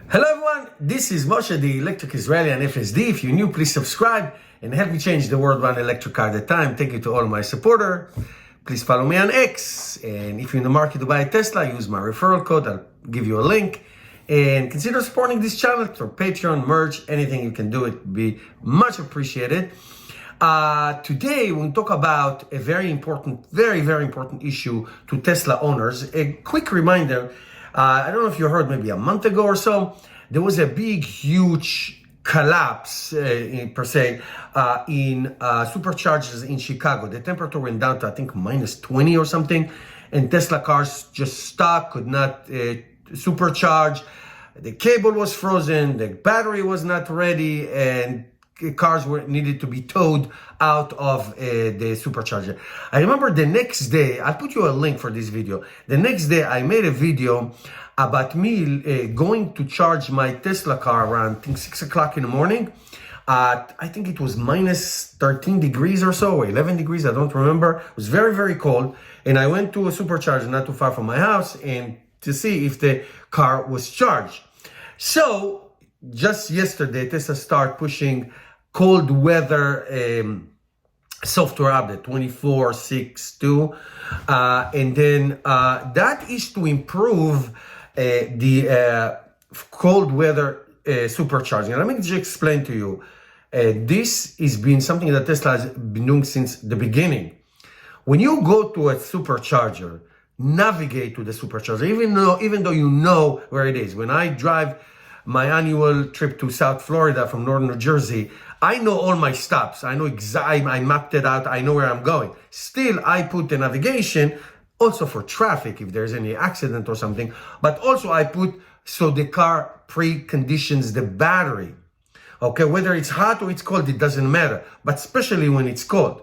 Hello everyone, this is Moshe, the Electric Israeli and FSD. If you're new, please subscribe and help me change the world one electric car at a time. Thank you to all my supporters. Please follow me on X. And if you're in the market to buy a Tesla, use my referral code. I'll give you a link. And consider supporting this channel through Patreon, merch, anything you can do. It would be much appreciated. Today, we'll talk about a very important issue to Tesla owners. A quick reminder, I don't know if you heard maybe a month ago or so, there was a big, huge collapse, per se, in superchargers in Chicago. The temperature went down to, I think, minus 20 or something, and Tesla cars just stuck, could not supercharge. The cable was frozen, the battery was not ready, and cars needed to be towed out of the supercharger. I remember the next day, I'll put you a link for this video. The next day, I made a video about me going to charge my Tesla car around, I think, 6 o'clock in the morning. I think it was minus 13 degrees or so, or 11 degrees, I don't remember. It was very, very cold. And I went to a supercharger not too far from my house and to see if the car was charged. So, just yesterday, Tesla started pushing cold weather software update 24.6.2, and then that is to improve the cold weather supercharging. And let me just explain to you. This has been something that Tesla has been doing since the beginning. When you go to a supercharger, navigate to the supercharger, even though you know where it is. When I drive my annual trip to South Florida from northern New Jersey, I know all my stops. I know exactly, I mapped it out. I know where I'm going. Still, I put the navigation also for traffic if there's any accident or something, but also I put so the car preconditions the battery. Okay, whether it's hot or it's cold, it doesn't matter, but especially when it's cold.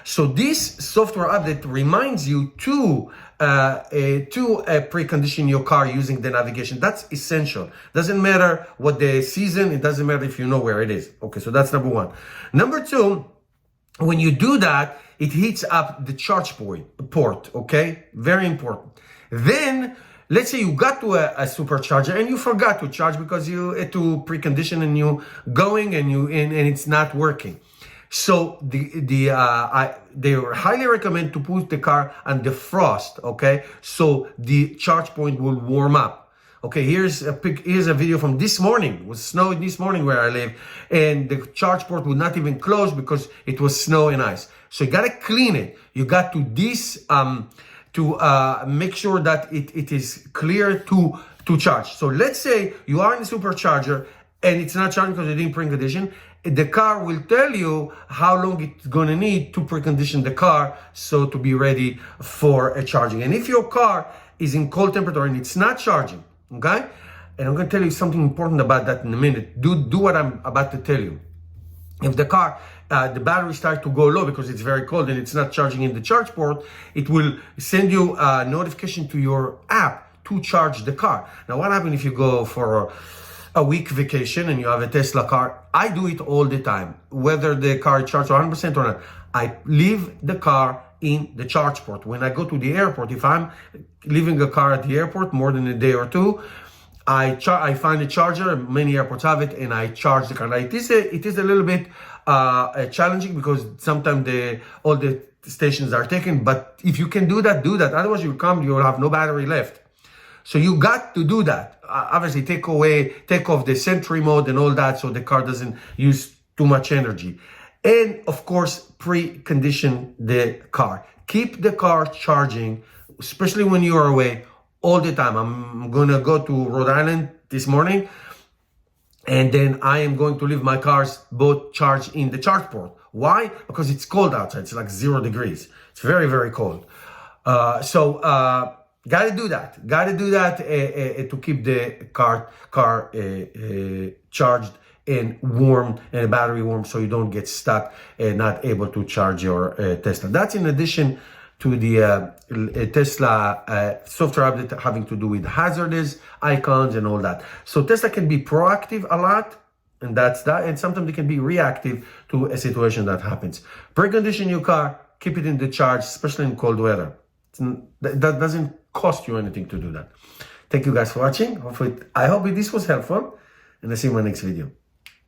So this software update reminds you to precondition your car using the navigation. That's essential. Doesn't matter what the season, it doesn't matter if you know where it is. Okay, so that's number one. Number two, when you do that, it heats up the charge port, okay? Very important. Then, let's say you got to a supercharger and you forgot to charge because you had to precondition and you going and it's not working. So they highly recommend to put the car on defrost, okay? So the charge point will warm up. Okay, here's a video from this morning. It was snowing this morning where I live, and the charge port would not even close because it was snow and ice. So you gotta clean it. You got to make sure that it is clear to charge. So let's say you are in the supercharger and it's not charging because you didn't precondition. The car will tell you how long it's going to need to precondition the car so to be ready for a charging. And if your car is in cold temperature and it's not charging, okay? And I'm going to tell you something important about that in a minute. Do what I'm about to tell you. If the car, the battery starts to go low because it's very cold and it's not charging in the charge port, it will send you a notification to your app to charge the car. Now, what happens if you go for a week vacation and you have a Tesla car? I do it all the time, whether the car is charged 100% or not. I leave the car in the charge port. When I go to the airport, if I'm leaving a car at the airport more than a day or two, I find a charger. Many airports have it, and I charge the car. Now, it is a little bit challenging because sometimes all the stations are taken. But if you can do that, do that. Otherwise, you'll have no battery left. So you got to do that. Obviously, take off the Sentry mode and all that so the car doesn't use too much energy. And of course, precondition the car. Keep the car charging, especially when you are away, all the time. I'm going to go to Rhode Island this morning, and then I am going to leave my cars both charged in the charge port. Why? Because it's cold outside. It's like 0 degrees. It's very, very cold. Gotta do that to keep the car charged and warm, and the battery warm, so you don't get stuck and not able to charge your Tesla. That's in addition to the Tesla software update having to do with hazardous icons and all that. So Tesla can be proactive a lot, and that's that. And sometimes it can be reactive to a situation that happens. Precondition your car, keep it in the charge, especially in cold weather. That doesn't cost you anything to do that. Thank you guys for watching. I hope this was helpful, and I'll see you in my next video.